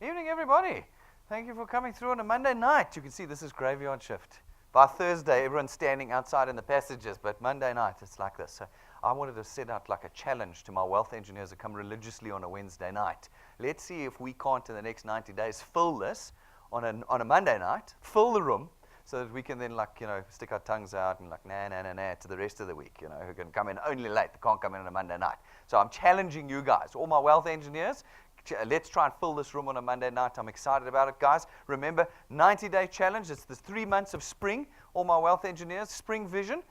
Evening, everybody. Thank you for coming through on a Monday night. You can see this is graveyard shift. By Thursday, everyone's standing outside in the passages, but Monday night, it's like this. So I wanted to set out like a challenge to my wealth engineers who come religiously on a Wednesday night. Let's see if we can't, in the next 90 days, fill this on a Monday night, fill the room, so that we can then, stick our tongues out and nah to the rest of the week, who can come in only late. They can't come in on a Monday night. So I'm challenging you guys, all my wealth engineers. Let's try and fill this room on a Monday night. I'm excited about it, guys. Remember, 90-day challenge. It's the 3 months of spring. All my wealth engineers, Spring Vision.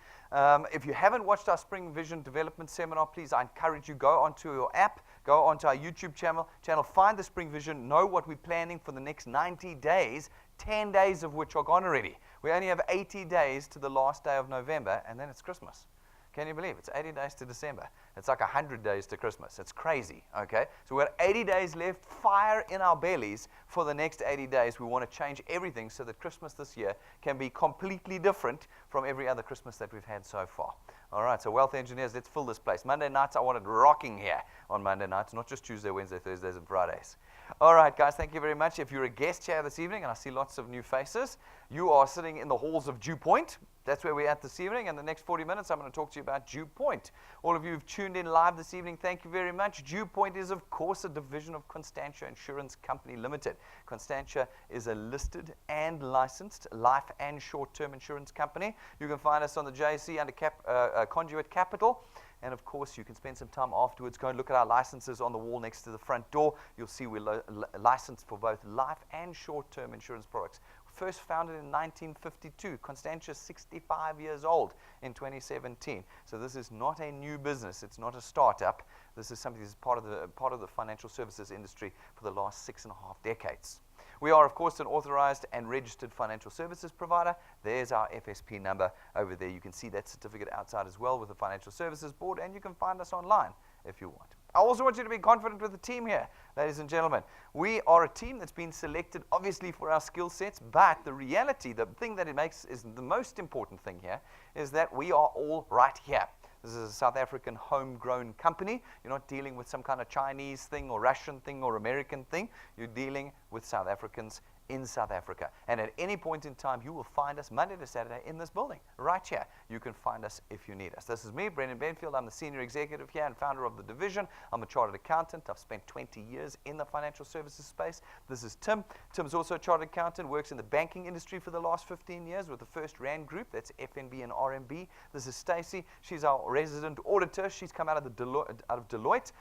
If you haven't watched our Spring Vision development seminar, please, I encourage you, go onto your app, go onto our YouTube channel, find the Spring Vision, know what we're planning for the next 90 days, 10 days of which are gone already. We only have 80 days to the last day of November, and then it's Christmas. Can you believe it? It's 80 days to December. It's like 100 days to Christmas. It's crazy, okay? So we've got 80 days left, fire in our bellies for the next 80 days. We want to change everything so that Christmas this year can be completely different from every other Christmas that we've had so far. All right, so wealth engineers, let's fill this place. Monday nights, I wanted rocking here on Monday nights, not just Tuesday, Wednesday, Thursdays, and Fridays. All right, guys, thank you very much. If you're a guest here this evening, and I see lots of new faces, you are sitting in the halls of DuePoint. That's where we're at this evening. And the next 40 minutes, I'm going to talk to you about DuePoint. All of you who've tuned in live this evening, thank you very much. DuePoint is, of course, a division of Constantia Insurance Company Limited. Constantia is a listed and licensed life and short-term insurance company. You can find us on the JSE under Conduit Capital. And, of course, you can spend some time afterwards. Go and look at our licenses on the wall next to the front door. You'll see we're licensed for both life and short-term insurance products. First founded in 1952. Constantia is 65 years old in 2017. So this is not a new business. It's not a startup. This is something that's part of the financial services industry for the last 6.5 decades. We are, of course, an authorized and registered financial services provider. There's our FSP number over there. You can see that certificate outside as well with the Financial Services Board, and you can find us online if you want. I also want you to be confident with the team here, ladies and gentlemen. We are a team that's been selected, obviously, for our skill sets, but the reality, the thing that it makes is the most important thing here, is that we are all right here. This is a South African homegrown company. You're not dealing with some kind of Chinese thing or Russian thing or American thing. You're dealing with South Africans in South Africa. And at any point in time, you will find us Monday to Saturday in this building, right here. You can find us if you need us. This is me, Brendan Benfield. I'm the senior executive here and founder of the division. I'm a chartered accountant. I've spent 20 years in the financial services space. This is Tim. Tim's also a chartered accountant, works in the banking industry for the last 15 years with the First Rand Group. That's FNB and RMB. This is Stacey. She's our resident auditor. She's come out of Deloitte,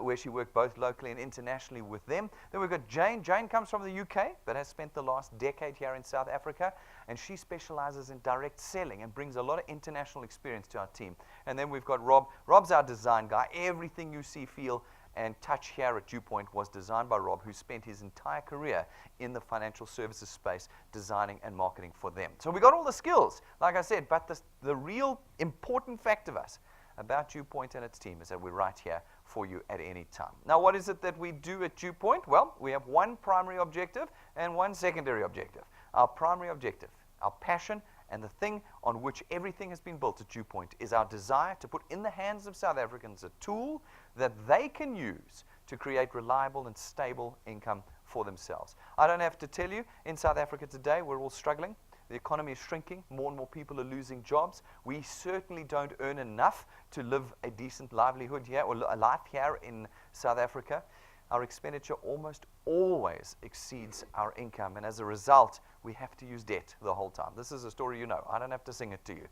where she worked both locally and internationally with them. Then we've got Jane. Jane comes from the UK, but has spent the last decade here in South Africa, and she specializes in direct selling and brings a lot of international experience to our team. And then we've got Rob. Rob's our design guy. Everything you see, feel, and touch here at DuePoint was designed by Rob, who spent his entire career in the financial services space designing and marketing for them. So we got all the skills, like I said, but the real important fact of us about DuePoint and its team is that we're right here for you at any time. Now, what is it that we do at DuePoint? Well, we have one primary objective and one secondary objective. Our primary objective, our passion, and the thing on which everything has been built at DuePoint is our desire to put in the hands of South Africans a tool that they can use to create reliable and stable income for themselves. I don't have to tell you, in South Africa today, we're all struggling. The economy is shrinking. More and more people are losing jobs. We certainly don't earn enough to live a decent livelihood here or a life here in South Africa. Our expenditure almost always exceeds our income, and as a result, we have to use debt the whole time. This is a story you know. I don't have to sing it to you.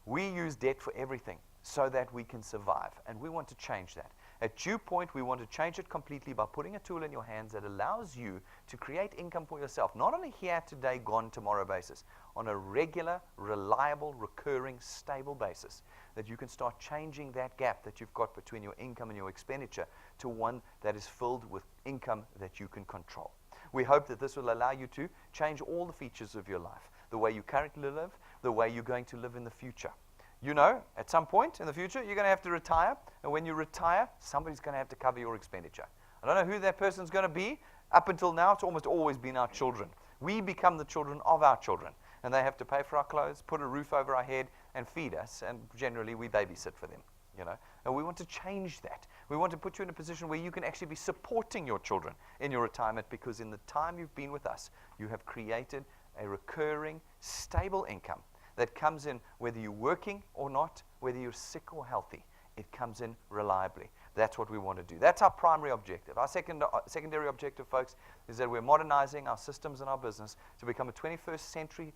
We use debt for everything so that we can survive, and we want to change that. At DuePoint, we want to change it completely by putting a tool in your hands that allows you to create income for yourself, not on a here, today, gone, tomorrow basis, on a regular, reliable, recurring, stable basis, that you can start changing that gap that you've got between your income and your expenditure to one that is filled with income that you can control. We hope that this will allow you to change all the features of your life, the way you currently live, the way you're going to live in the future. You know, at some point in the future, you're going to have to retire. And when you retire, somebody's going to have to cover your expenditure. I don't know who that person's going to be. Up until now, it's almost always been our children. We become the children of our children. And they have to pay for our clothes, put a roof over our head, and feed us. And generally, we babysit for them. And we want to change that. We want to put you in a position where you can actually be supporting your children in your retirement, because in the time you've been with us, you have created a recurring, stable income that comes in whether you're working or not, whether you're sick or healthy. It comes in reliably. That's what we want to do. That's our primary objective. Our secondary objective, folks, is that we're modernizing our systems and our business to become a 21st century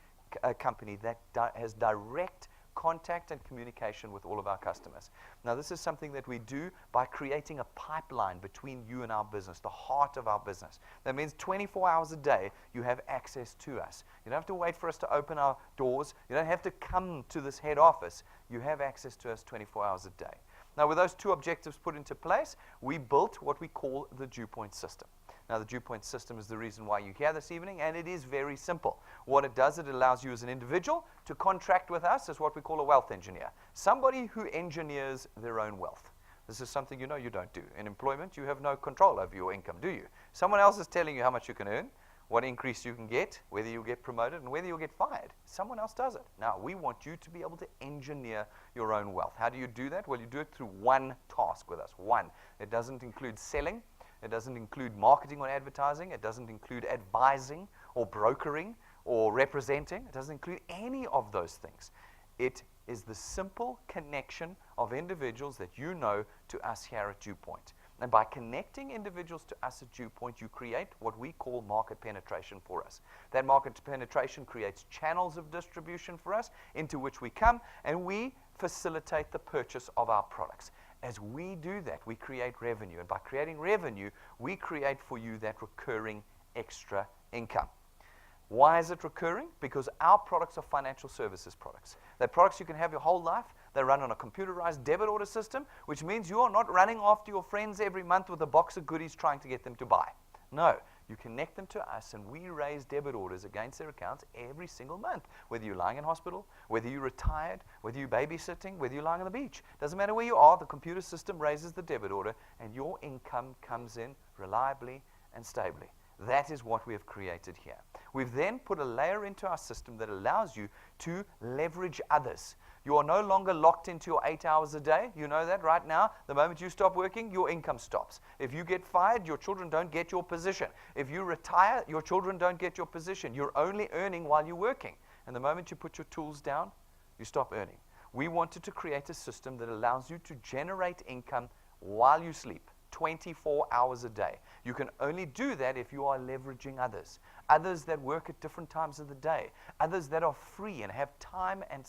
company that has direct contact and communication with all of our customers. Now, this is something that we do by creating a pipeline between you and our business, the heart of our business. That means 24 hours a day, you have access to us. You don't have to wait for us to open our doors. You don't have to come to this head office. You have access to us 24 hours a day. Now, with those two objectives put into place, we built what we call the DuePoint system. Now, the DuePoint system is the reason why you're here this evening, and it is very simple. What it does, it allows you as an individual to contract with us as what we call a wealth engineer, somebody who engineers their own wealth. This is something you don't do. In employment, you have no control over your income, do you? Someone else is telling you how much you can earn, what increase you can get, whether you get promoted, and whether you'll get fired. Someone else does it. Now, we want you to be able to engineer your own wealth. How do you do that? Well, you do it through one task with us. One. It doesn't include selling. It doesn't include marketing or advertising. It doesn't include advising or brokering or representing. It doesn't include any of those things. It is the simple connection of individuals that you know to us here at DuePoint. And by connecting individuals to us at DuePoint, you create what we call market penetration for us. That market penetration creates channels of distribution for us into which we come, and we facilitate the purchase of our products. As we do that, we create revenue. And by creating revenue, we create for you that recurring extra income. Why is it recurring? Because our products are financial services products. They're products you can have your whole life. They run on a computerized debit order system, which means you are not running after your friends every month with a box of goodies trying to get them to buy. No, you connect them to us, and we raise debit orders against their accounts every single month, whether you're lying in hospital, whether you're retired, whether you're babysitting, whether you're lying on the beach. Doesn't matter where you are, the computer system raises the debit order, and your income comes in reliably and stably. That is what we have created here. We've then put a layer into our system that allows you to leverage others. You are no longer locked into your 8 hours a day. You know that right now. The moment you stop working, your income stops. If you get fired, your children don't get your position. If you retire, your children don't get your position. You're only earning while you're working. And the moment you put your tools down, you stop earning. We wanted to create a system that allows you to generate income while you sleep. 24 hours a day. You can only do that if you are leveraging others. Others that work at different times of the day. Others that are free and have time and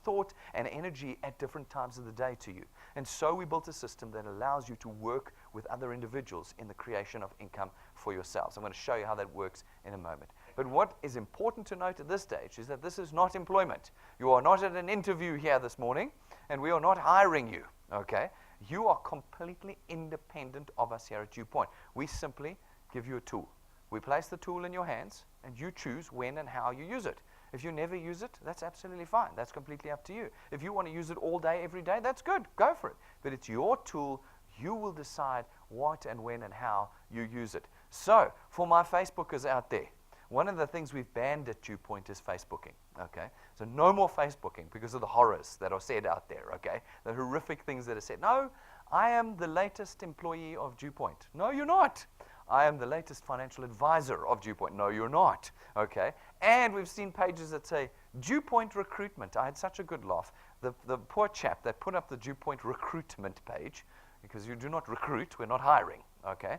thought and energy at different times of the day to you. And so we built a system that allows you to work with other individuals in the creation of income for yourselves. I'm going to show you how that works in a moment. But what is important to note at this stage is that this is not employment. You are not at an interview here this morning, and we are not hiring you, okay? You are completely independent of us here at DuePoint. We simply give you a tool. We place the tool in your hands, and you choose when and how you use it. If you never use it, that's absolutely fine. That's completely up to you. If you want to use it all day, every day, that's good. Go for it. But it's your tool. You will decide what and when and how you use it. So, for my Facebookers out there, one of the things we've banned at DuePoint is Facebooking, okay? So no more Facebooking because of the horrors that are said out there, okay? The horrific things that are said. No, I am the latest employee of DuePoint. No, you're not. I am the latest financial advisor of DuePoint. No, you're not, okay? And we've seen pages that say, DuePoint recruitment. I had such a good laugh. The poor chap that put up the DuePoint recruitment page, because you do not recruit, we're not hiring, okay?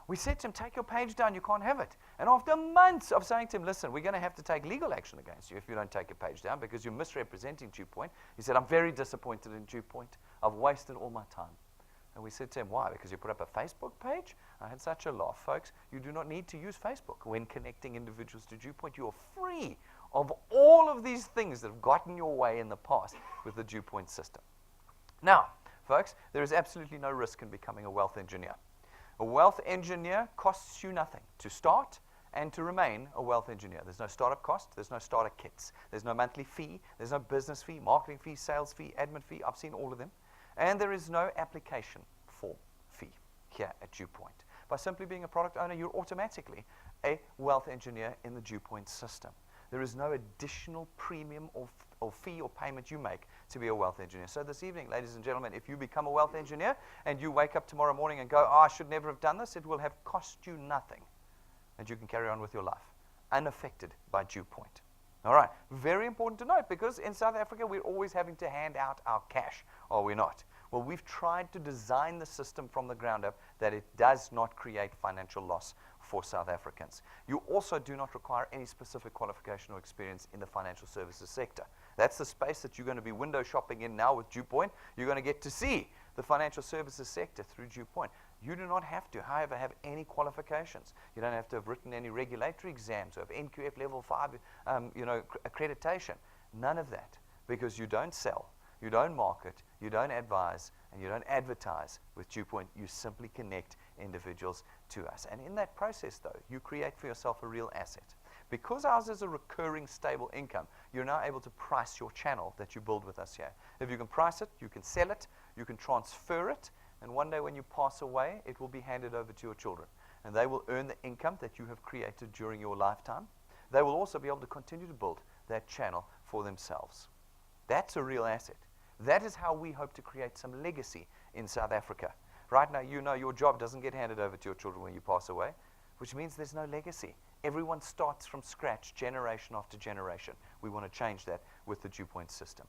We said to him, take your page down, you can't have it. And after months of saying to him, listen, we're going to have to take legal action against you if you don't take your page down because you're misrepresenting DuePoint. He said, I'm very disappointed in DuePoint. I've wasted all my time. And we said to him, why? Because you put up a Facebook page? I had such a laugh. Folks, you do not need to use Facebook when connecting individuals to DuePoint. You are free of all of these things that have gotten your way in the past with the DuePoint system. Now, folks, there is absolutely no risk in becoming a wealth engineer. A wealth engineer costs you nothing to start and to remain a wealth engineer. There's no startup cost. There's no starter kits. There's no monthly fee. There's no business fee, marketing fee, sales fee, admin fee. I've seen all of them. And there is no application form fee here at DuePoint. By simply being a product owner, you're automatically a wealth engineer in the DuePoint system. There is no additional premium or or fee or payment you make to be a wealth engineer. So this evening, ladies and gentlemen, if you become a wealth engineer and you wake up tomorrow morning and go, oh, I should never have done this, it will have cost you nothing. And you can carry on with your life, unaffected by DuePoint. All right, very important to note, because in South Africa, we're always having to hand out our cash, are we not? Well, we've tried to design the system from the ground up that it does not create financial loss for South Africans. You also do not require any specific qualification or experience in the financial services sector. That's the space that you're going to be window shopping in now with DuePoint. You're going to get to see the financial services sector through DuePoint. You do not have to, however, have any qualifications. You don't have to have written any regulatory exams or have NQF level 5 accreditation. None of that, because you don't sell, you don't market, you don't advise, and you don't advertise with DuePoint. You simply connect individuals to us. And in that process, though, you create for yourself a real asset. Because ours is a recurring, stable income, you're now able to price your channel that you build with us here. If you can price it, you can sell it, you can transfer it, and one day when you pass away, it will be handed over to your children. And they will earn the income that you have created during your lifetime. They will also be able to continue to build that channel for themselves. That's a real asset. That is how we hope to create some legacy in South Africa. Right now, you know your job doesn't get handed over to your children when you pass away, which means there's no legacy. Everyone starts from scratch, generation after generation. We want to change that with the DuePoint system.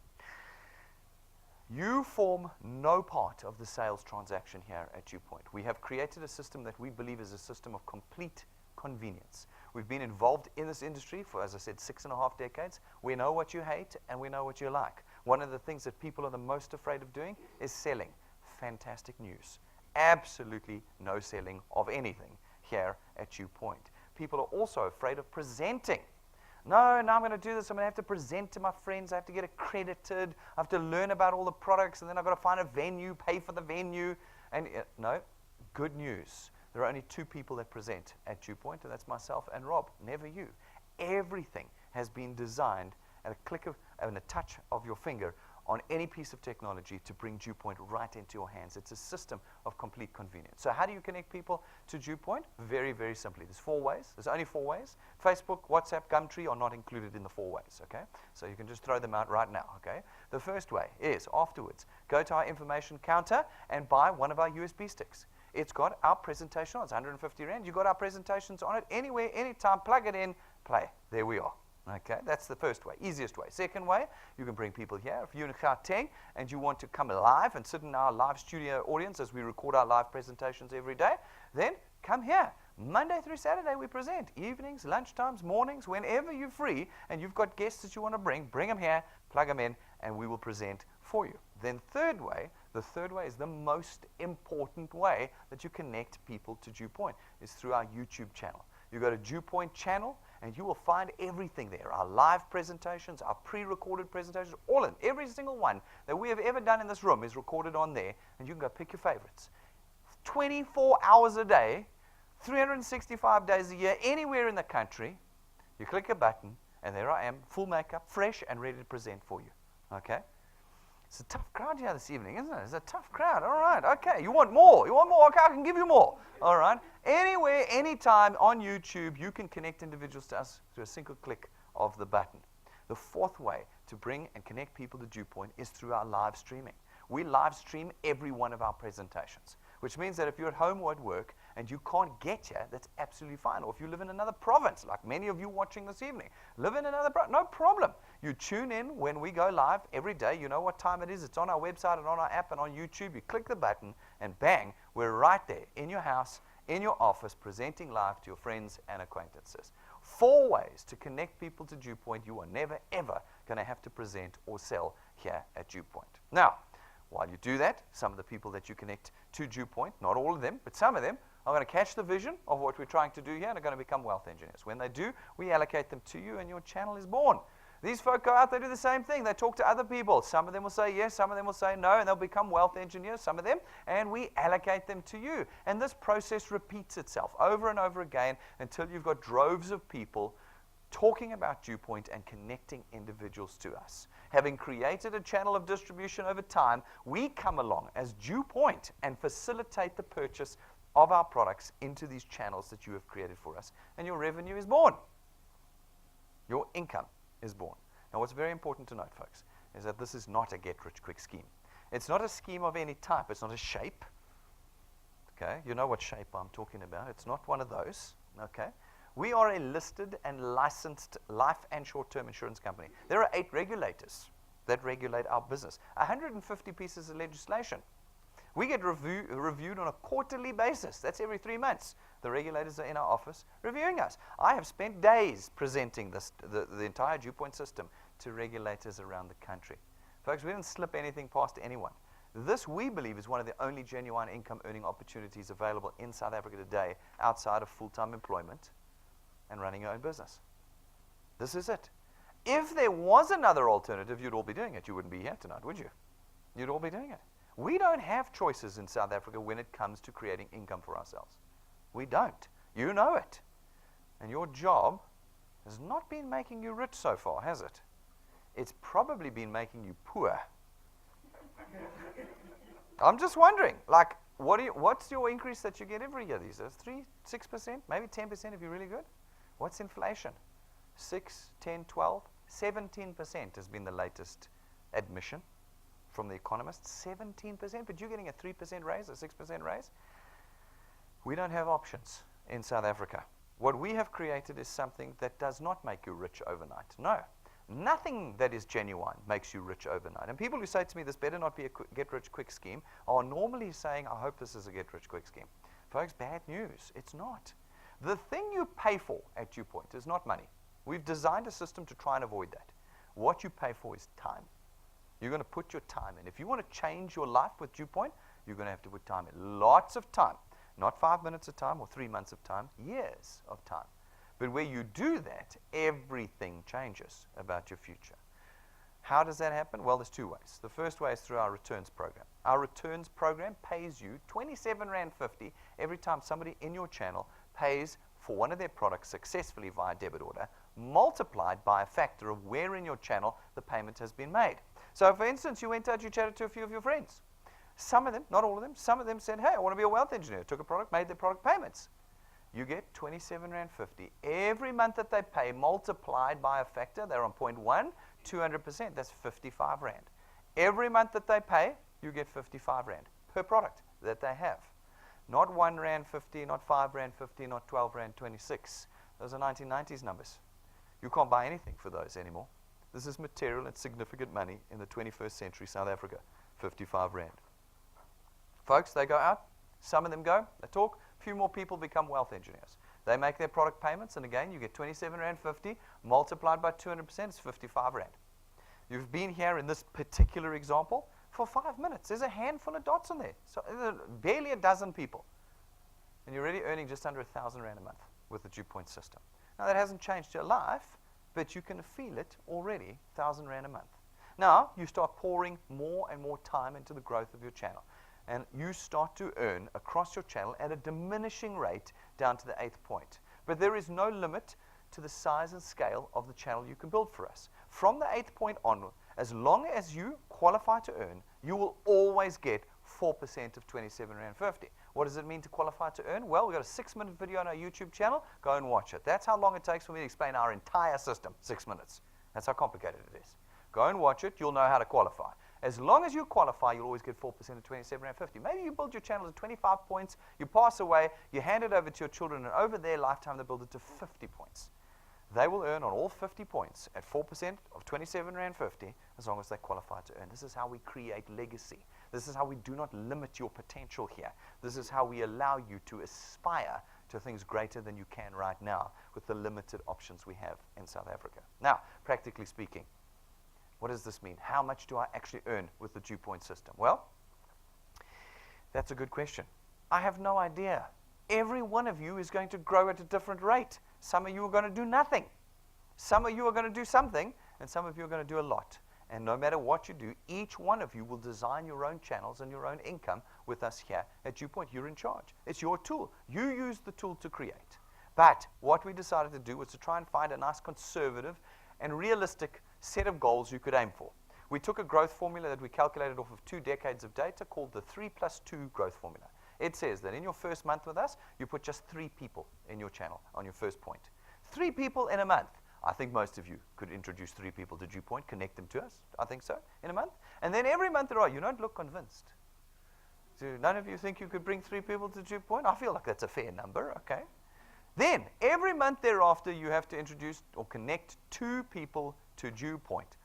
You form no part of the sales transaction here at DuePoint. We have created a system that we believe is a system of complete convenience. We've been involved in this industry for, as I said, 6.5 decades. We know what you hate and we know what you like. One of the things that people are the most afraid of doing is selling. Fantastic news. Absolutely no selling of anything here at DuePoint. People are also afraid of presenting. No, now I'm going to do this. I'm going to have to present to my friends. I have to get accredited. I have to learn about all the products, and then I've got to find a venue, pay for the venue. And no, good news. There are only 2 people that present at DuePoint, and that's myself and Rob, never you. Everything has been designed at a click of and a touch of your finger on any piece of technology to bring DuePoint right into your hands. It's a system of complete convenience. So how do you connect people to DuePoint? Very, very simply. There's 4 ways. There's only 4 ways. Facebook, WhatsApp, Gumtree are not included in the 4 ways, okay? So you can just throw them out right now, okay? The first way is, afterwards, go to our information counter and buy one of our USB sticks. It's got our presentation on it. It's 150 Rand. You've got our presentations on it anywhere, anytime. Plug it in, play. There we are. Okay, that's the first way, easiest way. Second way, you can bring people here. If you're in Gauteng and you want to come live and sit in our live studio audience as we record our live presentations every day, then come here. Monday through Saturday we present. Evenings, lunchtimes, mornings, whenever you're free and you've got guests that you want to bring them here, plug them in, and we will present for you. Then third way, the third way is the most important way that you connect people to DuePoint, is through our YouTube channel. You go to DuePoint channel, and you will find everything there. Our live presentations, our pre-recorded presentations, all in. Every single one that we have ever done in this room is recorded on there, and you can go pick your favorites. 24 hours a day, 365 days a year, anywhere in the country, you click a button, and there I am, full makeup, fresh, and ready to present for you. Okay? It's a tough crowd here this evening, isn't it? It's a tough crowd. All right, okay. You want more? You want more? Okay, I can give you more. All right. Anywhere, anytime on YouTube, you can connect individuals to us through a single click of the button. The fourth way to bring and connect people to DuePoint is through our live streaming. We live stream every one of our presentations, which means that if you're at home or at work and you can't get here, that's absolutely fine. Or if you live in another province, like many of you watching this evening, live in another province, no problem. You tune in when we go live every day. You know what time it is. It's on our website and on our app and on YouTube. You click the button and bang, we're right there in your house, in your office, presenting live to your friends and acquaintances. 4 ways to connect people to DuePoint. You are never, ever going to have to present or sell here at DuePoint. Now, while you do that, some of the people that you connect to DuePoint, not all of them, but some of them, are going to catch the vision of what we're trying to do here and are going to become wealth engineers. When they do, we allocate them to you and your channel is born. These folk go out, they do the same thing. They talk to other people. Some of them will say yes, some of them will say no, and they'll become wealth engineers, some of them, and we allocate them to you. And this process repeats itself over and over again until you've got droves of people talking about DuePoint and connecting individuals to us. Having created a channel of distribution over time, we come along as DuePoint and facilitate the purchase of our products into these channels that you have created for us. And your revenue is born. Your income is born. Now, what's very important to note, folks, is that this is not a get-rich-quick scheme. It's not a scheme of any type. It's not a shape. Okay, you know what shape I'm talking about. It's not one of those. Okay, we are a listed and licensed life and short-term insurance company. There are 8 regulators that regulate our business. 150 pieces of legislation. We get reviewed on a quarterly basis. That's every 3 months. The regulators are in our office reviewing us. I have spent days presenting the entire DuePoint system to regulators around the country. Folks, we didn't slip anything past anyone. This, we believe, is one of the only genuine income-earning opportunities available in South Africa today outside of full-time employment and running your own business. This is it. If there was another alternative, you'd all be doing it. You wouldn't be here tonight, would you? You'd all be doing it. We don't have choices in South Africa when it comes to creating income for ourselves. We don't. You know it. And your job has not been making you rich so far, has it? It's probably been making you poor. I'm just wondering, like, what's your increase that you get every year these days? 3%, 6%, maybe 10% if you're really good? What's inflation? 6, 10, 12, 17% has been the latest admission from the economists. 17%, but you're getting a 3% raise, a 6% raise? We don't have options in South Africa. What we have created is something that does not make you rich overnight. No. Nothing that is genuine makes you rich overnight. And people who say to me, this better not be a get-rich-quick scheme, are normally saying, I hope this is a get-rich-quick scheme. Folks, bad news. It's not. The thing you pay for at DuePoint is not money. We've designed a system to try and avoid that. What you pay for is time. You're going to put your time in. If you want to change your life with DuePoint, you're going to have to put time in. Lots of time. Not 5 minutes of time or 3 months of time, years of time. But where you do that, everything changes about your future. How does that happen? Well, there's 2 ways. The first way is through our returns program. Our returns program pays you R27.50 every time somebody in your channel pays for one of their products successfully via debit order, multiplied by a factor of where in your channel the payment has been made. So, for instance, you went out, you chatted to a few of your friends. Some of them, not all of them, some of them said, hey, I want to be a wealth engineer. Took a product, made their product payments. You get R27.50 every month that they pay, multiplied by a factor. They're on 0.1, 200%. That's 55 Rand. Every month that they pay, you get 55 Rand per product that they have. Not 1 Rand 50, not 5 Rand 50, not 12 Rand 26. Those are 1990s numbers. You can't buy anything for those anymore. This is material and significant money in the 21st century South Africa. 55 Rand. Folks, they go out. Some of them go. They talk. A few more people become wealth engineers. They make their product payments, and again, you get R27.50 multiplied by 200%, it's 55 Rand. You've been here in this particular example for 5 minutes. There's a handful of dots on there. So barely a dozen people. And you're already earning just under 1,000 Rand a month with the DuePoint system. Now, that hasn't changed your life, but you can feel it already, 1,000 Rand a month. Now, you start pouring more and more time into the growth of your channel. And you start to earn across your channel at a diminishing rate down to the 8th point. But there is no limit to the size and scale of the channel you can build for us. From the 8th point onward, as long as you qualify to earn, you will always get 4% of R27.50. What does it mean to qualify to earn? Well, we've got a 6-minute video on our YouTube channel. Go and watch it. That's how long it takes for me to explain our entire system, 6 minutes. That's how complicated it is. Go and watch it. You'll know how to qualify. As long as you qualify, you'll always get 4% of R27.50. Maybe you build your channel to 25 points, you pass away, you hand it over to your children, and over their lifetime, they build it to 50 points. They will earn on all 50 points at 4% of R27.50 as long as they qualify to earn. This is how we create legacy. This is how we do not limit your potential here. This is how we allow you to aspire to things greater than you can right now with the limited options we have in South Africa. Now, practically speaking, what does this mean? How much do I actually earn with the DuePoint system? Well, that's a good question. I have no idea. Every one of you is going to grow at a different rate. Some of you are going to do nothing. Some of you are going to do something, and some of you are going to do a lot. And no matter what you do, each one of you will design your own channels and your own income with us here at DuePoint. You're in charge. It's your tool. You use the tool to create. But what we decided to do was to try and find a nice conservative and realistic set of goals you could aim for. We took a growth formula that we calculated off of 2 decades of data called the 3+2 growth formula. It says that in your first month with us, you put just 3 people in your channel on your first point. 3 people in a month. I think most of you could introduce 3 people to DuePoint, connect them to us. I think so, in a month. And then every month there are. You don't look convinced. So none of you think you could bring 3 people to DuePoint? I feel like that's a fair number, okay? Then, every month thereafter, you have to introduce or connect 2 people to DuePoint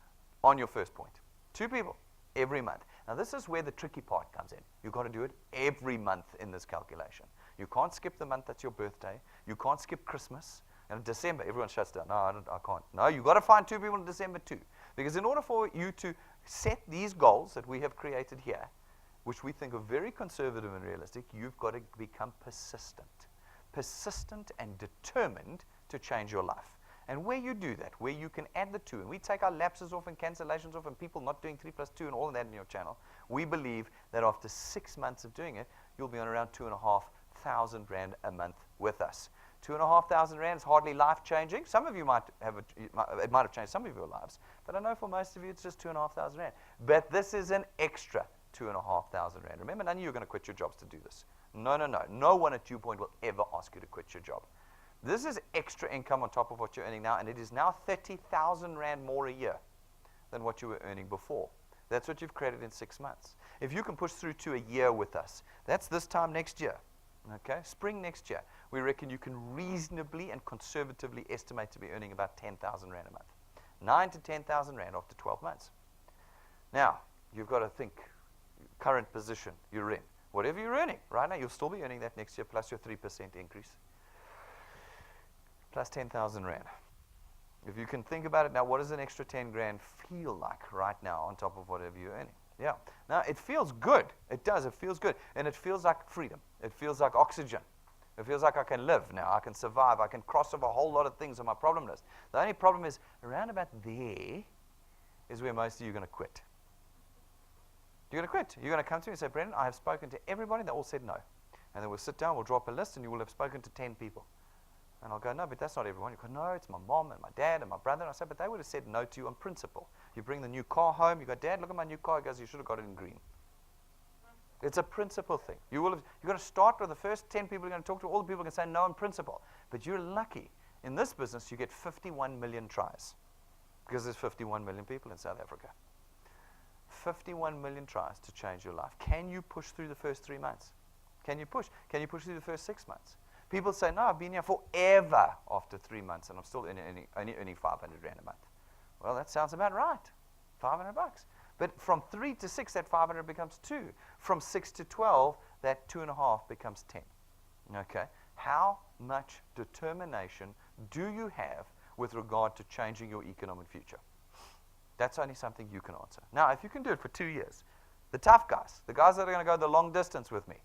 on your first point. 2 people every month. Now, this is where the tricky part comes in. You've got to do it every month in this calculation. You can't skip the month that's your birthday. You can't skip Christmas. And in December, everyone shuts down. No, I can't. No, you've got to find 2 people in December too. Because in order for you to set these goals that we have created here, which we think are very conservative and realistic, you've got to become persistent. Persistent and determined to change your life. And where you do that, where you can add the 2, and we take our lapses off and cancellations off and people not doing 3 plus 2 and all of that in your channel, we believe that after 6 months of doing it, you'll be on around 2,500 Rand a month with us. 2,500 Rand is hardly life-changing. Some of you might have, it might have changed some of your lives, but I know for most of you it's just 2,500 Rand. But this is an extra 2,500 Rand. Remember, none of you are going to quit your jobs to do this. No, no, no. No one at DuePoint will ever ask you to quit your job. This is extra income on top of what you're earning now, and it is now 30,000 Rand more a year than what you were earning before. That's what you've created in 6 months. If you can push through to a year with us, that's this time next year. Okay, spring next year, we reckon you can reasonably and conservatively estimate to be earning about 10,000 Rand a month. 9 to 10,000 Rand after 12 months. Now, you've got to think current position you're in. Whatever you're earning right now, you'll still be earning that next year plus your 3% increase. Plus 10,000 Rand. If you can think about it now, what does an extra 10 grand feel like right now on top of whatever you're earning? Yeah. Now, it feels good. It does. It feels good. And it feels like freedom. It feels like oxygen. It feels like I can live now. I can survive. I can cross over a whole lot of things on my problem list. The only problem is around about there is where most of you are going to quit. You're going to quit. You're going to come to me and say, Brendan, I have spoken to everybody. They all said no. And then we'll sit down, we'll drop a list, and you will have spoken to 10 people. And I'll go, no, but that's not everyone. You go, no, it's my mom and my dad and my brother. And I say, but they would have said no to you on principle. You bring the new car home. You go, Dad, look at my new car. He goes, you should have got it in green. It's a principle thing. You've got to start with the first 10 people you're going to talk to. All the people can say no on principle. But you're lucky. In this business, you get 51 million tries because there's 51 million people in South Africa. 51 million tries to change your life. Can you push through the first 3 months? Can you push? Can you push through the first 6 months? People say, no, I've been here forever after 3 months, and I'm still only earning 500 Rand a month. Well, that sounds about right. 500 bucks. But from 3 to 6, that 500 becomes 2. From 6 to 12, that 2.5 becomes 10. Okay? How much determination do you have with regard to changing your economic future? That's only something you can answer. Now, if you can do it for 2 years, the tough guys, the guys that are going to go the long distance with me,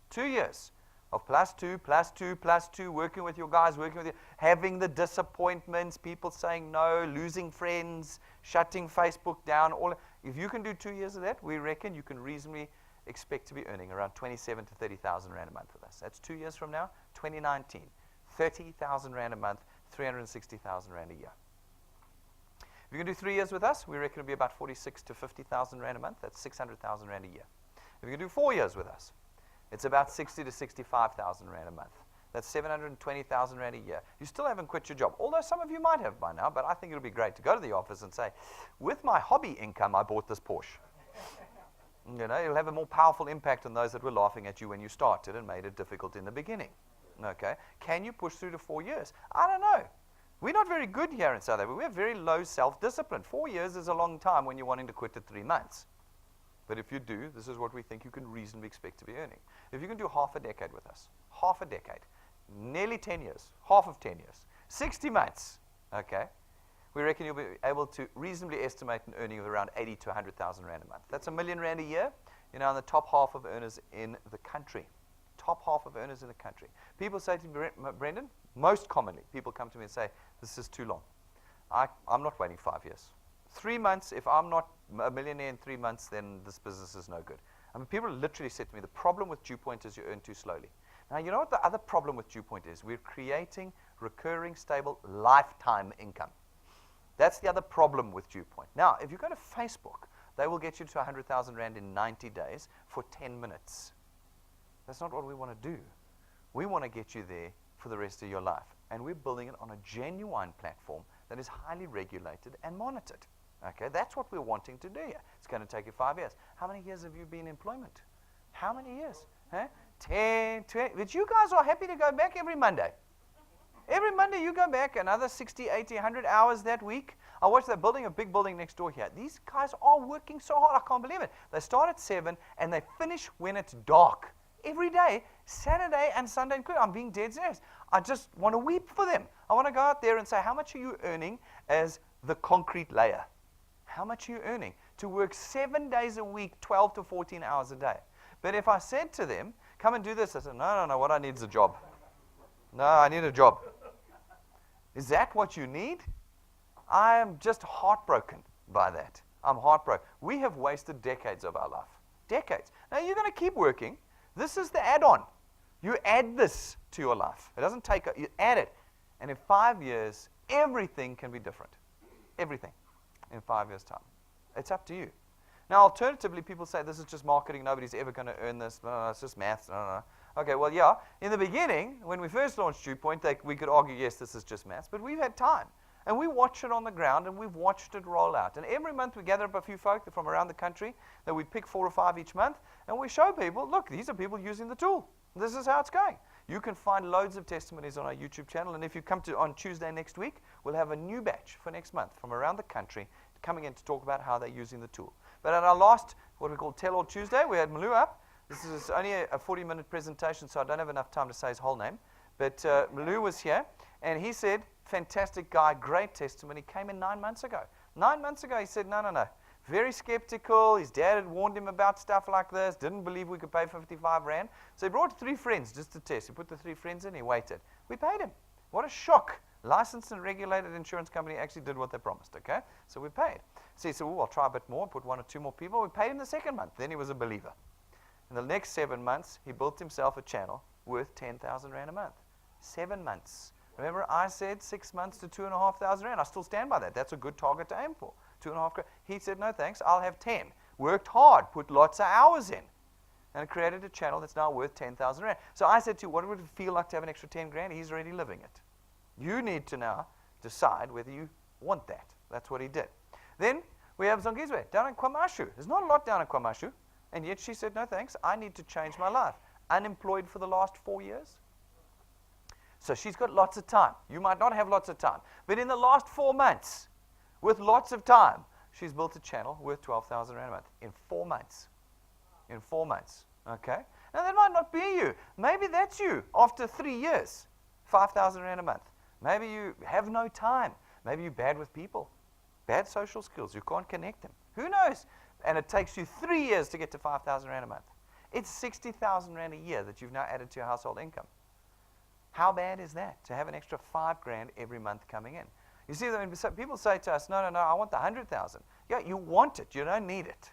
2 years of plus 2, plus 2, plus 2, working with your guys, working with you, having the disappointments, people saying no, losing friends, shutting Facebook down. If you can do 2 years of that, we reckon you can reasonably expect to be earning around 27 to 30,000 Rand a month with us. That's 2 years from now, 2019. 30,000 Rand a month, 360,000 Rand a year. If you can do 3 years with us, we reckon it'll be about 46 to 50,000 Rand a month. That's 600,000 Rand a year. If you can do 4 years with us, it's about 60 to 65,000 Rand a month. That's 720,000 Rand a year. You still haven't quit your job, although some of you might have by now, but I think it'll be great to go to the office and say, with my hobby income, I bought this Porsche. You know, it'll have a more powerful impact on those that were laughing at you when you started and made it difficult in the beginning. Okay? Can you push through to 4 years? I don't know. We're not very good here in South Africa. We have very low self-discipline. 4 years is a long time when you're wanting to quit at 3 months. But if you do, this is what we think you can reasonably expect to be earning. If you can do half a decade with us, half a decade, nearly 10 years, half of 10 years, 60 months, okay, we reckon you'll be able to reasonably estimate an earning of around 80 to 100,000 Rand a month. That's $1 million a year, you know, in the top half of earners in the country. Top half of earners in the country. People say to me, Brendan, most commonly, people come to me and say, this is too long. I'm not waiting 5 years. 3 months, if I'm not a millionaire in 3 months, then this business is no good. I mean, people literally said to me, the problem with DuePoint is you earn too slowly. Now, you know what the other problem with DuePoint is? We're creating recurring, stable, lifetime income. That's the other problem with DuePoint. Now, if you go to Facebook, they will get you to 100,000 Rand in 90 days for 10 minutes. That's not what we want to do. We want to get you there for the rest of your life. And we're building it on a genuine platform that is highly regulated and monitored. Okay, that's what we're wanting to do here. It's going to take you 5 years. How many years have you been in employment? How many years? Huh? 10, 20. But you guys are happy to go back every Monday. Every Monday you go back another 60, 80, 100 hours that week. I watched that building, a big building next door here. These guys are working so hard. I can't believe it. They start at 7 and they finish when it's dark. Every day, Saturday and Sunday included. I'm being dead serious. I just want to weep for them. I want to go out there and say, how much are you earning as the concrete layer? How much are you earning to work 7 days a week, 12 to 14 hours a day? But if I said to them, come and do this, I said, no, what I need is a job. No, I need a job. Is that what you need? I am just heartbroken by that. I'm heartbroken. We have wasted decades of our life. Decades. Now, you're going to keep working. This is the add-on. You add this to your life. It doesn't take you add it. And in 5 years, everything can be different. Everything in 5 years' time. It's up to you. Now, alternatively, people say this is just marketing. Nobody's ever going to earn this. No, it's just maths. No. Okay, well, yeah. In the beginning, when we first launched DuePoint, we could argue, yes, this is just maths. But we've had time. And we watch it on the ground, and we've watched it roll out. And every month we gather up a few folk from around the country that we pick 4 or 5 each month, and we show people, look, these are people using the tool. This is how it's going. You can find loads of testimonies on our YouTube channel, and if you come to on Tuesday next week, we'll have a new batch for next month from around the country coming in to talk about how they're using the tool. But at our last, what we call Tell All Tuesday, we had Malou up. This is only a 40-minute presentation, so I don't have enough time to say his whole name. But Malou was here, and he said, fantastic guy, great testimony, came in 9 months ago. 9 months ago, he said, no. Very skeptical. His dad had warned him about stuff like this, didn't believe we could pay 55 Rand. So he brought 3 friends just to test. He put the 3 friends in, he waited. We paid him. What a shock. Licensed and regulated insurance company actually did what they promised, okay? So we paid. So he said, I'll try a bit more, put 1 or 2 more people. We paid him the second month. Then he was a believer. In the next 7 months, he built himself a channel worth 10,000 Rand a month. 7 months. Remember, I said 6 months to 2,500 Rand. I still stand by that. That's a good target to aim for. 2.5 grand. He said, no thanks, I'll have 10. Worked hard, put lots of hours in, and created a channel that's now worth 10,000 Rand. So I said to you, what would it feel like to have an extra 10 grand? He's already living it. You need to now decide whether you want that. That's what he did. Then we have Zongizwe down in Kwamashu. There's not a lot down in Kwamashu, and yet she said, no thanks, I need to change my life. Unemployed for the last 4 years. So she's got lots of time. You might not have lots of time. But in the last 4 months, with lots of time, she's built a channel worth 12,000 Rand a month in 4 months. In 4 months. Okay? Now, that might not be you. Maybe that's you after 3 years. 5,000 Rand a month. Maybe you have no time. Maybe you're bad with people. Bad social skills. You can't connect them. Who knows? And it takes you 3 years to get to 5,000 Rand a month. It's 60,000 Rand a year that you've now added to your household income. How bad is that, to have an extra 5 grand every month coming in? You see, when people say to us, no, I want the 100,000. Yeah, you want it. You don't need it.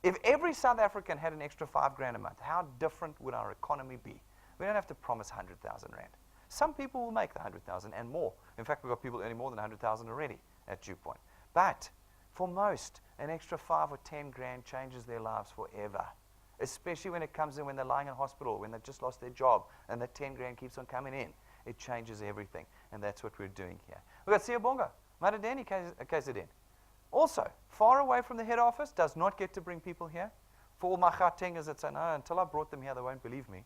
If every South African had an extra 5 grand a month, how different would our economy be? We don't have to promise 100,000 Rand. Some people will make the 100,000 and more. In fact, we've got people earning more than 100,000 already at DuePoint. But for most, an extra 5 or 10 grand changes their lives forever. Especially when it comes in when they're lying in hospital, when they've just lost their job, and that 10 grand keeps on coming in. It changes everything, and that's what we're doing here. We've got Siyabonga, Madadeni KZN. Also, far away from the head office, does not get to bring people here. For all my Gautengers that say, no, until I brought them here, they won't believe me.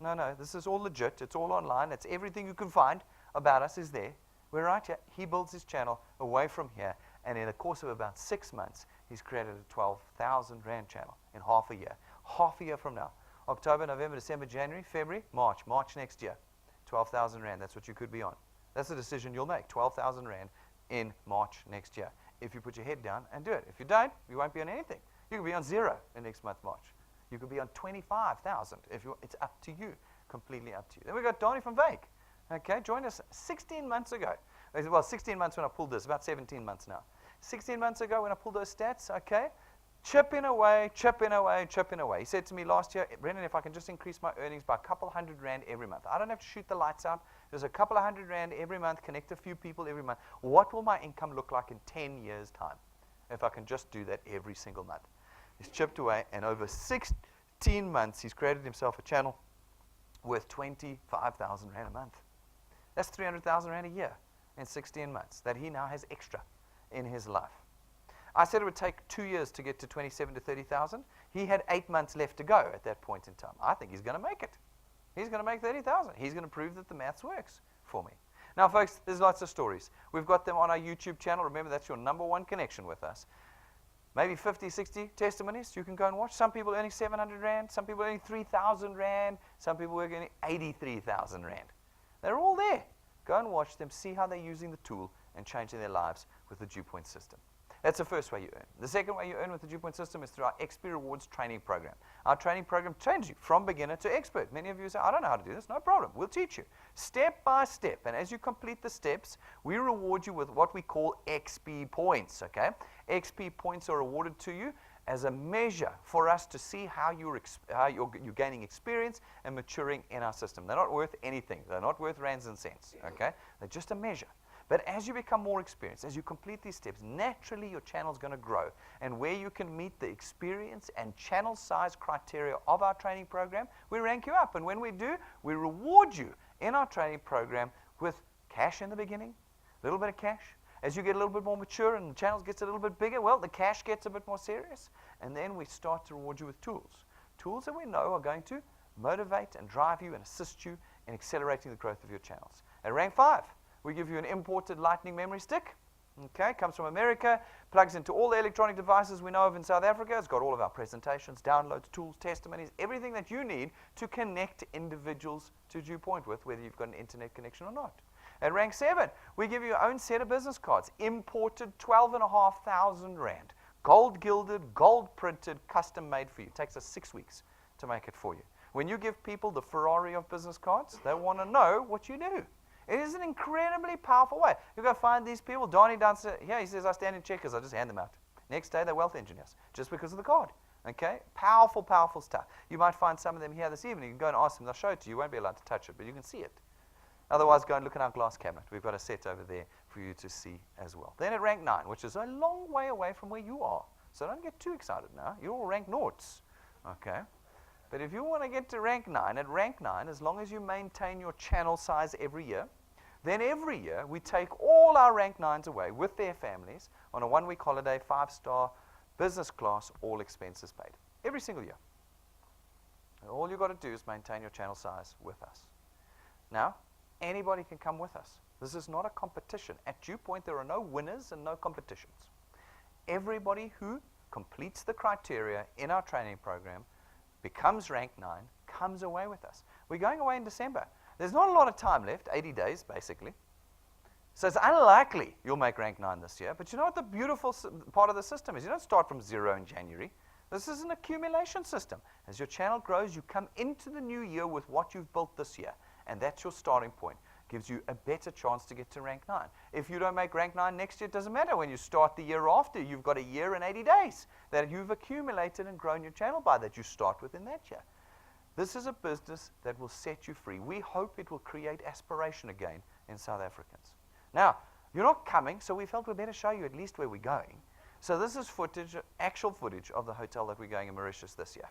No, this is all legit. It's all online. It's everything you can find about us is there. We're right here. He builds his channel away from here, and in the course of about 6 months, he's created a 12,000 Rand channel in half a year. Half a year from now. October, November, December, January, February, March next year. 12,000 Rand, that's what you could be on. That's the decision you'll make, 12,000 Rand in March next year. If you put your head down and do it. If you don't, you won't be on anything. You could be on 0 in next month, March. You could be on 25,000. It's up to you, completely up to you. Then we got Donnie from Vake. Okay, joined us 16 months ago. Well, 16 months when I pulled this, about 17 months now. 16 months ago when I pulled those stats, okay, chipping away. He said to me last year, Brendan, if I can just increase my earnings by a couple hundred Rand every month. I don't have to shoot the lights out. There's a couple of hundred Rand every month, connect a few people every month. What will my income look like in 10 years' time if I can just do that every single month? He's chipped away, and over 16 months, he's created himself a channel worth 25,000 Rand a month. That's 300,000 Rand a year. in 16 months that he now has extra in his life. I said it would take 2 years to get to 27 to 30,000. He had 8 months left to go at that point in time. I think he's going to make it. He's going to make 30,000. He's going to prove that the maths works for me. Now, folks, there's lots of stories. We've got them on our YouTube channel. Remember, that's your number one connection with us. Maybe 50, 60 testimonies you can go and watch. Some people earning 700 Rand. Some people earning 3,000 Rand. Some people earning 83,000 Rand. They're all there. Go and watch them. See how they're using the tool and changing their lives with the DuePoint system. That's the first way you earn. The second way you earn with the DuePoint system is through our XP Rewards training program. Our training program trains you from beginner to expert. Many of you say, I don't know how to do this. No problem. We'll teach you step by step. And as you complete the steps, we reward you with what we call XP points. Okay? XP points are awarded to you as a measure for us to see how you're gaining experience and maturing in our system. They're not worth anything. They're not worth rands and cents. Okay? They're just a measure. But as you become more experienced, as you complete these steps, naturally your channel's going to grow. And where you can meet the experience and channel size criteria of our training program, we rank you up. And when we do, we reward you in our training program with cash in the beginning, a little bit of cash. As you get a little bit more mature and the channel gets a little bit bigger, well, the cash gets a bit more serious. And then we start to reward you with tools. Tools that we know are going to motivate and drive you and assist you in accelerating the growth of your channels. At rank 5, we give you an imported Lightning memory stick. Okay, comes from America, plugs into all the electronic devices we know of in South Africa. It's got all of our presentations, downloads, tools, testimonies, everything that you need to connect individuals to DuePoint with, whether you've got an internet connection or not. At rank 7, we give you your own set of business cards, imported 12,500 Rand, gold gilded, gold printed, custom made for you. It takes us 6 weeks to make it for you. When you give people the Ferrari of business cards, they want to know what you do. It is an incredibly powerful way. You go find these people. Donnie down here, he says, I stand in checkers. I just hand them out. Next day, they're wealth engineers just because of the card. Okay? Powerful, powerful stuff. You might find some of them here this evening. You can go and ask them. They'll show it to you. You won't be allowed to touch it, but you can see it. Otherwise, go and look in our glass cabinet. We've got a set over there for you to see as well. Then at rank 9, which is a long way away from where you are. So don't get too excited now. You're all rank noughts. Okay? But if you want to get to rank 9, at rank 9, as long as you maintain your channel size every year, then every year we take all our rank 9s away with their families on a 1-week holiday, 5-star business class, all expenses paid. Every single year. And all you've got to do is maintain your channel size with us. Now, anybody can come with us. This is not a competition. At DuePoint, there are no winners and no competitions. Everybody who completes the criteria in our training program, becomes rank 9, comes away with us. We're going away in December. There's not a lot of time left, 80 days basically. So it's unlikely you'll make rank 9 this year. But you know what the beautiful part of the system is? You don't start from 0 in January. This is an accumulation system. As your channel grows, you come into the new year with what you've built this year. And that's your starting point. Gives you a better chance to get to rank 9. If you don't make rank 9 next year, it doesn't matter. When you start the year after, you've got a year and 80 days that you've accumulated and grown your channel by that you start within that year. This is a business that will set you free. We hope it will create aspiration again in South Africans. Now, you're not coming, so we felt we'd better show you at least where we're going. So this is footage, actual footage of the hotel that we're going in Mauritius this year.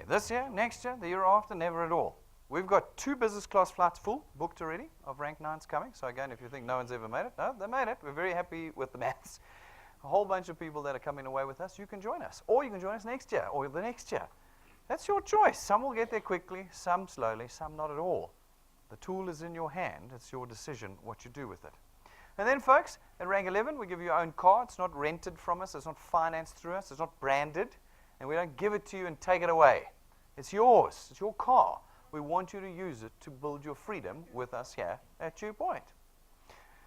This year, next year, the year after, never at all. We've got 2 business class flights full, booked already, of rank 9s coming. So again, if you think no one's ever made it, no, they made it. We're very happy with the maths. A whole bunch of people that are coming away with us, you can join us. Or you can join us next year, or the next year. That's your choice. Some will get there quickly, some slowly, some not at all. The tool is in your hand. It's your decision what you do with it. And then, folks, at rank 11, we give you your own car. It's not rented from us. It's not financed through us. It's not branded. And we don't give it to you and take it away. It's yours. It's your car. We want you to use it to build your freedom with us here at DuePoint.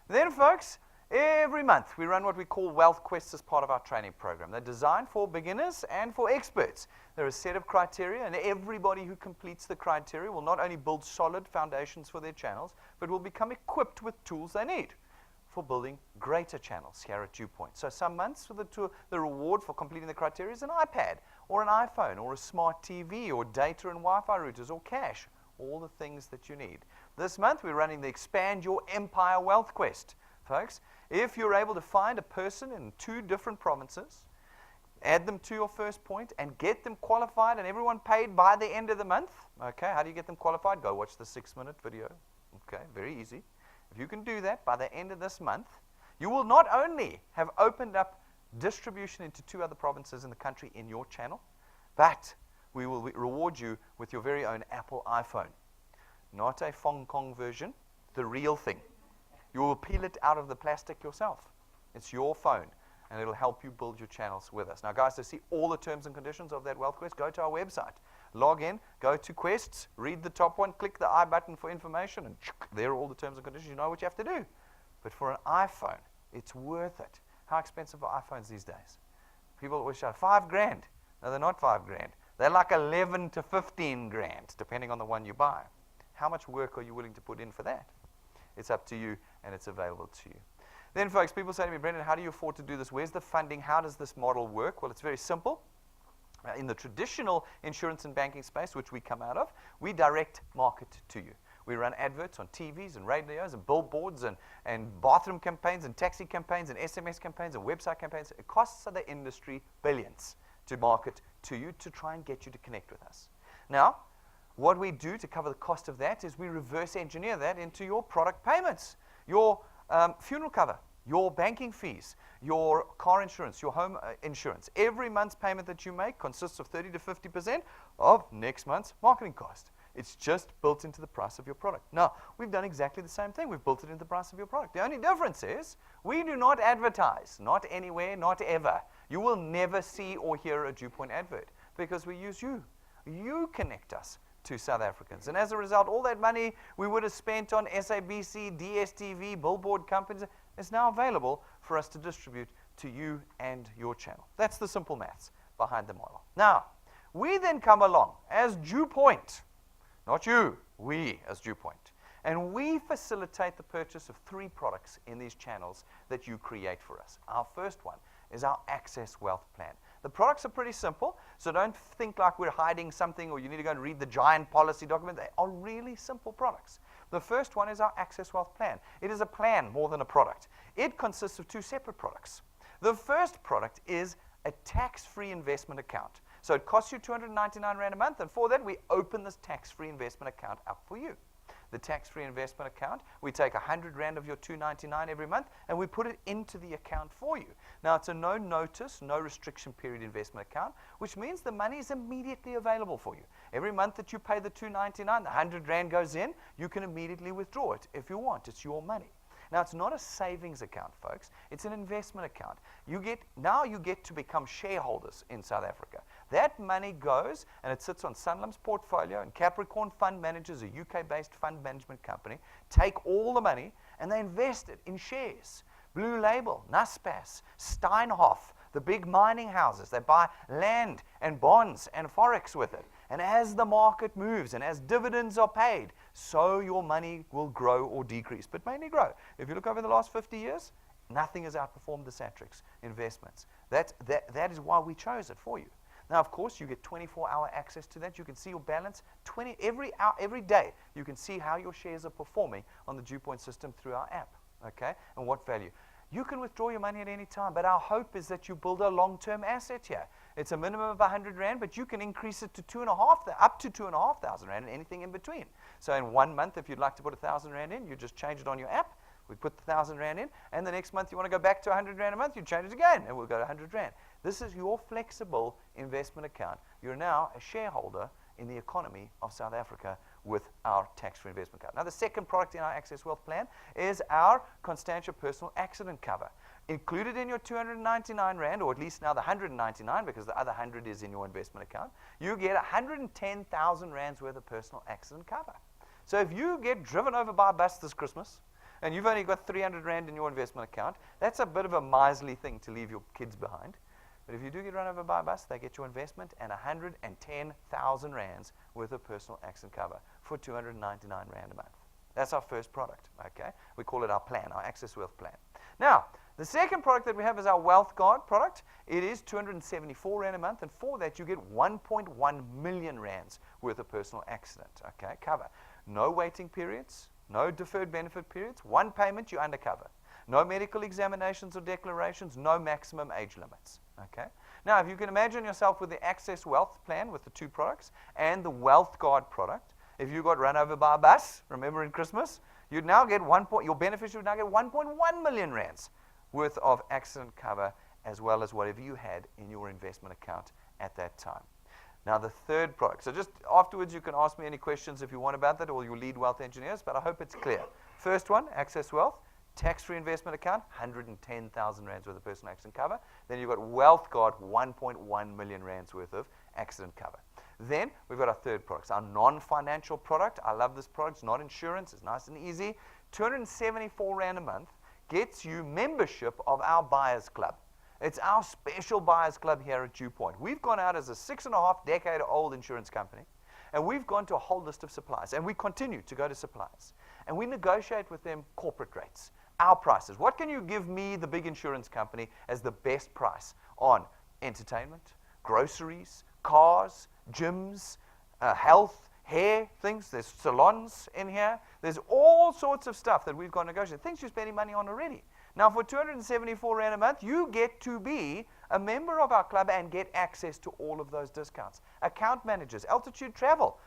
Then, folks, every month we run what we call Wealth Quests as part of our training program. They're designed for beginners and for experts. There are a set of criteria, and everybody who completes the criteria will not only build solid foundations for their channels, but will become equipped with tools they need for building greater channels here at DuePoint. So some months for the reward for completing the criteria is an iPad or an iPhone or a smart TV or data and Wi-Fi routers or cash, all the things that you need. This month we're running the Expand Your Empire Wealth Quest. Folks, if you're able to find a person in 2 different provinces, add them to your first point and get them qualified and everyone paid by the end of the month, okay, how do you get them qualified? Go watch the 6-minute video. Okay, very easy. If you can do that by the end of this month, you will not only have opened up distribution into 2 other provinces in the country in your channel, but we will reward you with your very own Apple iPhone. Not a Hong Kong version, the real thing. You will peel it out of the plastic yourself. It's your phone, and it'll help you build your channels with us. Now, guys, to see all the terms and conditions of that Wealth Quest, go to our website. Log in, go to Quests, read the top one, click the I button for information, and there are all the terms and conditions. You know what you have to do. But for an iPhone, it's worth it. How expensive are iPhones these days? People always shout, $5,000. No, they're not $5,000. They're like 11 to 15 grand, depending on the one you buy. How much work are you willing to put in for that? It's up to you, and it's available to you. Then, folks, people say to me, Brendan, how do you afford to do this? Where's the funding? How does this model work? Well, it's very simple. In the traditional insurance and banking space, which we come out of, we direct market to you. We run adverts on TVs and radios and billboards and bathroom campaigns and taxi campaigns and SMS campaigns and website campaigns. It costs the industry billions to market to you to try and get you to connect with us. Now, what we do to cover the cost of that is we reverse engineer that into your product payments, your funeral cover, your banking fees, your car insurance, your home insurance. Every month's payment that you make consists of 30 to 50% of next month's marketing cost. It's just built into the price of your product. Now, we've done exactly the same thing. We've built it into the price of your product. The only difference is we do not advertise, not anywhere, not ever. You will never see or hear a DuePoint advert because we use you. You connect us to South Africans. And as a result, all that money we would have spent on SABC, DSTV, billboard companies is now available for us to distribute to you and your channel. That's the simple maths behind the model. Now, we then come along as DuePoint, not you, we as DuePoint, and we facilitate the purchase of 3 products in these channels that you create for us. Our first one is our Access Wealth Plan. The products are pretty simple, so don't think like we're hiding something or you need to go and read the giant policy document. They are really simple products. The first one is our Access Wealth Plan. It is a plan more than a product. It consists of 2 separate products. The first product is a tax-free investment account. So it costs you 299 Rand a month, and for that we open this tax-free investment account up for you. The tax-free investment account, we take 100 Rand of your 299 every month and we put it into the account for you. Now, it's a no notice, no restriction period investment account, which means the money is immediately available for you. Every month that you pay the 299, the 100 Rand goes in, you can immediately withdraw it if you want. It's your money. Now, it's not a savings account, folks. It's an investment account. Now you get to become shareholders in South Africa. That money goes, and it sits on Sanlam's portfolio, and Capricorn Fund Managers, a UK-based fund management company, take all the money, and they invest it in shares. Blue Label, Naspers, Steinhoff, the big mining houses. They buy land and bonds and forex with it. And as the market moves and as dividends are paid, so your money will grow or decrease, but mainly grow. If you look over the last 50 years, nothing has outperformed the Satrix investments. That is why we chose it for you. Now, of course, you get 24-hour access to that. You can see your balance every day. You can see how your shares are performing on the DuePoint system through our app, okay, and what value. You can withdraw your money at any time, but our hope is that you build a long-term asset here. It's a minimum of 100 Rand, but you can increase it to up to 2,500 Rand and anything in between. So in 1 month, if you'd like to put 1,000 Rand in, you just change it on your app. We put the 1,000 Rand in, and the next month you want to go back to 100 Rand a month, you change it again, and we'll go to 100 Rand. This is your flexible investment account. You're now a shareholder in the economy of South Africa with our tax-free investment account. Now, the second product in our Access Wealth plan is our Constantia personal accident cover. Included in your 299 Rand, or at least now the 199, because the other 100 is in your investment account, you get 110,000 Rands worth of personal accident cover. So if you get driven over by a bus this Christmas, and you've only got 300 Rand in your investment account, that's a bit of a miserly thing to leave your kids behind. But if you do get run over by a bus, they get your investment and 110,000 Rands worth of personal accident cover for 299 Rand a month. That's our first product, okay? We call it our plan, our Access Wealth plan. Now, the second product that we have is our Wealth Guard product. It is 274 Rand a month, and for that you get 1.1 million Rands worth of personal accident, okay, cover. No waiting periods, no deferred benefit periods, one payment, you're undercover. No medical examinations or declarations, no maximum age limits. Okay. Now, if you can imagine yourself with the Access Wealth plan with the two products and the Wealth Guard product, if you got run over by a bus, remember in Christmas, you'd now get your beneficiary would now get 1.1 million Rands worth of accident cover, as well as whatever you had in your investment account at that time. Now, the third product. So just afterwards, you can ask me any questions if you want about that, or your lead wealth engineers, but I hope it's clear. First one, Access Wealth. Tax-free investment account, 110,000 Rands worth of personal accident cover. Then you've got Wealth Guard, 1.1 million Rands worth of accident cover. Then we've got our third product, our non-financial product. I love this product. It's not insurance. It's nice and easy. 274 Rand a month gets you membership of our Buyers Club. It's our special Buyers Club here at DuePoint. We've gone out as a 6.5-decade-old insurance company, and we've gone to a whole list of suppliers, and we continue to go to suppliers. And we negotiate with them corporate rates, our prices. What can you give me, the big insurance company, as the best price on entertainment, groceries, cars, gyms, health, hair, things? There's salons in here. There's all sorts of stuff that we've got to negotiate, things you're spending money on already. Now, for 274 Rand a month, you get to be a member of our club and get access to all of those discounts. Account managers, Altitude Travel,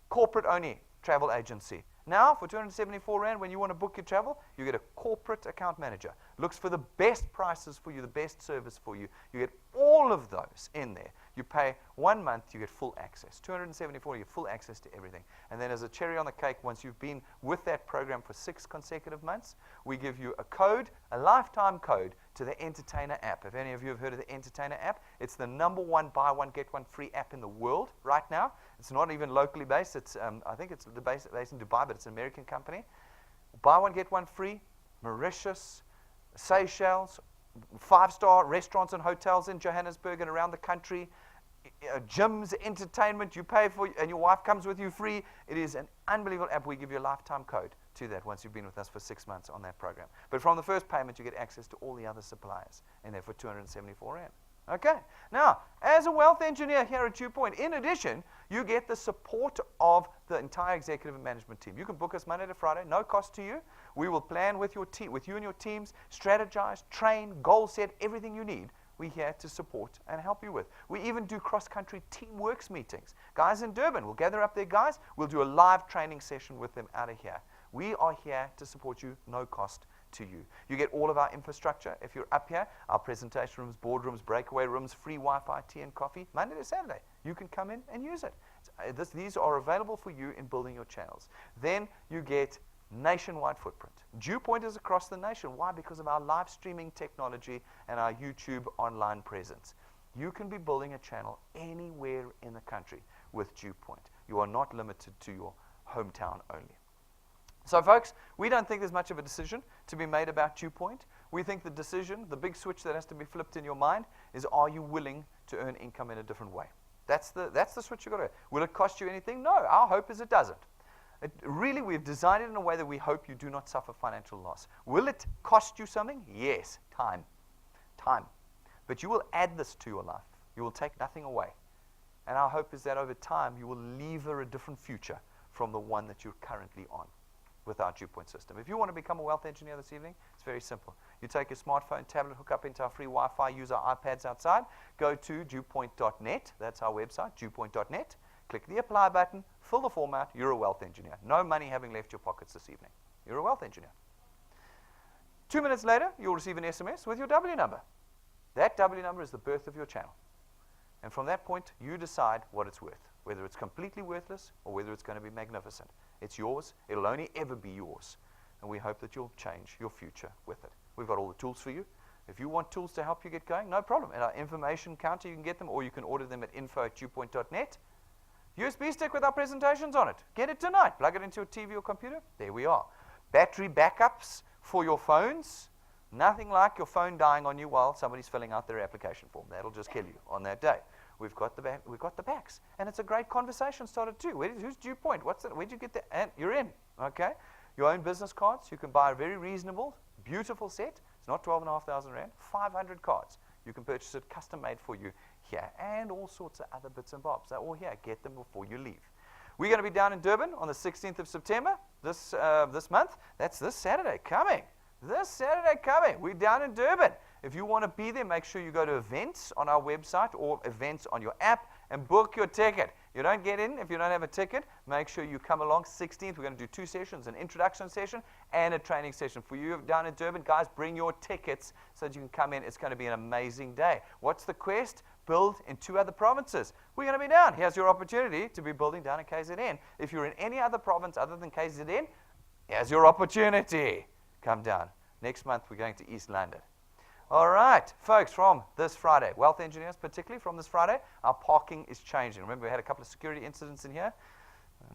corporate-only travel agency. Now, for 274 Rand, when you want to book your travel, you get a corporate account manager. Looks for the best prices for you, the best service for you. You get all of those in there. You pay 1 month, you get full access. 274, you get full access to everything. And then as a cherry on the cake, once you've been with that program for 6 consecutive months, we give you a code, a lifetime code, to the Entertainer app. If any of you have heard of the Entertainer app, it's the #1 buy one, get one free app in the world right now. It's not even locally based. It's I think it's based in Dubai, but it's an American company. Buy one, get one free. Mauritius, Seychelles, 5-star restaurants and hotels in Johannesburg and around the country. Gyms, entertainment, you pay for, and your wife comes with you free. It is an unbelievable app. We give you a lifetime code to that once you've been with us for 6 months on that program. But from the first payment, you get access to all the other suppliers in there for 274 Rand. Okay. Now, as a wealth engineer here at DuePoint, in addition, you get the support of the entire executive and management team. You can book us Monday to Friday, no cost to you. We will plan with your team, with you and your teams, strategize, train, goal set, everything you need. We're here to support and help you with. We even do cross-country teamworks meetings. Guys in Durban, we'll gather up their guys. We'll do a live training session with them out of here. We are here to support you, no cost to you. You get all of our infrastructure. If you're up here, our presentation rooms, boardrooms, breakaway rooms, free Wi-Fi, tea and coffee, Monday to Saturday. You can come in and use it. These are available for you in building your channels. Then you get nationwide footprint. DuePoint is across the nation. Why? Because of our live streaming technology and our YouTube online presence. You can be building a channel anywhere in the country with DuePoint. You are not limited to your hometown only. So, folks, we don't think there's much of a decision to be made about DuePoint. We think the decision, the big switch that has to be flipped in your mind is, are you willing to earn income in a different way? That's the switch you've got to. Will it cost you anything? No. Our hope is it doesn't. Really, we've designed it in a way that we hope you do not suffer financial loss. Will it cost you something? Yes, time. But you will add this to your life. You will take nothing away. And our hope is that over time, you will lever a different future from the one that you're currently on with our DuePoint system. If you want to become a wealth engineer this evening, it's very simple. You take your smartphone, tablet, hook up into our free Wi-Fi, use our iPads outside, go to DuePoint.net. That's our website, DuePoint.net. Click the apply button, fill the form out. You're a wealth engineer. No money having left your pockets this evening. You're a wealth engineer. 2 minutes later, you'll receive an SMS with your W number. That W number is the birth of your channel. And from that point, you decide what it's worth, whether it's completely worthless or whether it's going to be magnificent. It's yours. It'll only ever be yours. And we hope that you'll change your future with it. We've got all the tools for you. If you want tools to help you get going, no problem. At our information counter, you can get them, or you can order them at info@DuePoint.net. USB stick with our presentations on it. Get it tonight. Plug it into your TV or computer. There we are. Battery backups for your phones. Nothing like your phone dying on you while somebody's filling out their application form. That'll just kill you on that day. We've got the backs. And it's a great conversation started too. Who's DuePoint? Where'd you get that? And you're in. Okay? Your own business cards. You can buy a very reasonable, beautiful set. It's not 12,500 Rand. 500 cards. You can purchase it custom made for you here. And all sorts of other bits and bobs. They're all here. Get them before you leave. We're going to be down in Durban on the 16th of September this month. That's this Saturday coming. This Saturday coming. We're down in Durban. If you want to be there, make sure you go to events on our website or events on your app and book your ticket. You don't get in if you don't have a ticket. Make sure you come along 16th. We're going to do 2 sessions, an introduction session and a training session. For you down in Durban, guys, bring your tickets so that you can come in. It's going to be an amazing day. What's the quest? Build in 2 other provinces. We're going to be down. Here's your opportunity to be building down in KZN. If you're in any other province other than KZN, here's your opportunity. Come down. Next month, we're going to East London. All right, folks, from this Friday, wealth engineers particularly from this Friday, our parking is changing. Remember, we had a couple of security incidents in here.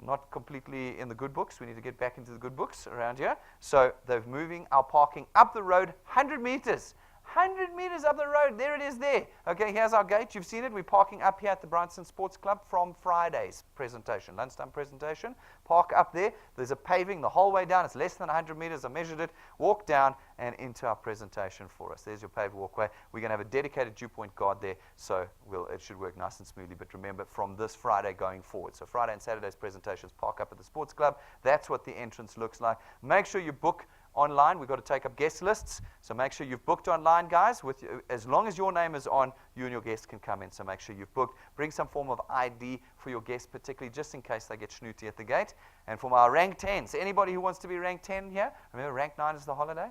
Not completely in the good books. We need to get back into the good books around here. So they're moving our parking up the road 100 meters. 100 meters up the road. There it is there. Okay, here's our gate. You've seen it. We're parking up here at the Bryanston Sports Club from Friday's presentation, lunchtime presentation. Park up there. There's a paving the whole way down. It's less than 100 meters. I measured it. Walk down and into our presentation for us. There's your paved walkway. We're going to have a dedicated DuePoint guard there, so it should work nice and smoothly. But remember, from this Friday going forward, so Friday and Saturday's presentations, park up at the Sports Club. That's what the entrance looks like. Make sure you book online. We've got to take up guest lists, so make sure you've booked online, guys. As long as your name is on, you and your guests can come in, so make sure you've booked. Bring some form of ID for your guests, particularly just in case they get snooty at the gate. And from our rank 10s, anybody who wants to be rank 10 here, remember rank 9 is the holiday?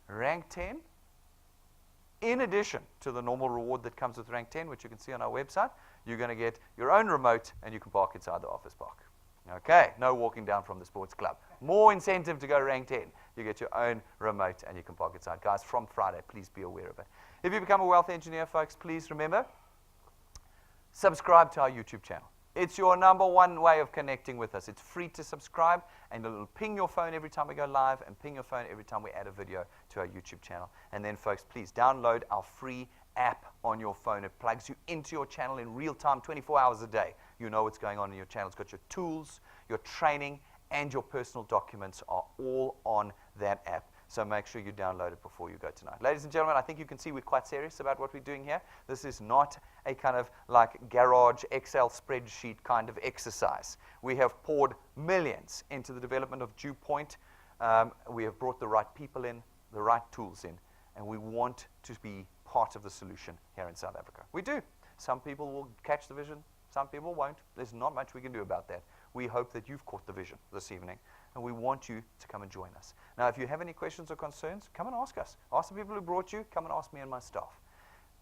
Rank 10, in addition to the normal reward that comes with rank 10, which you can see on our website, you're going to get your own remote and you can park inside the office park. Okay, no walking down from the sports club. More incentive to go rank 10. You get your own remote and you can park inside. Guys, from Friday, please be aware of it. If you become a wealth engineer, folks, please remember, subscribe to our YouTube channel. It's your #1 way of connecting with us. It's free to subscribe, and it'll ping your phone every time we go live and ping your phone every time we add a video to our YouTube channel. And then, folks, please download our free app on your phone. It plugs you into your channel in real time, 24 hours a day. You know what's going on in your channel. It's got your tools, your training, and your personal documents are all on that app. So make sure you download it before you go tonight. Ladies and gentlemen, I think you can see we're quite serious about what we're doing here. This is not a kind of like garage Excel spreadsheet kind of exercise. We have poured millions into the development of DuePoint. We have brought the right people in, the right tools in, and we want to be part of the solution here in South Africa. We do. Some people will catch the vision. Some people won't. There's not much we can do about that. We hope that you've caught the vision this evening, and we want you to come and join us. Now, if you have any questions or concerns, come and ask us. Ask the people who brought you. Come and ask me and my staff.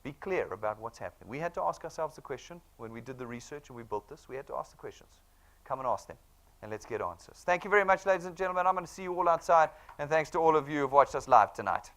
Be clear about what's happening. We had to ask ourselves the question when we did the research and we built this. We had to ask the questions. Come and ask them, and let's get answers. Thank you very much, ladies and gentlemen. I'm going to see you all outside, and thanks to all of you who have watched us live tonight.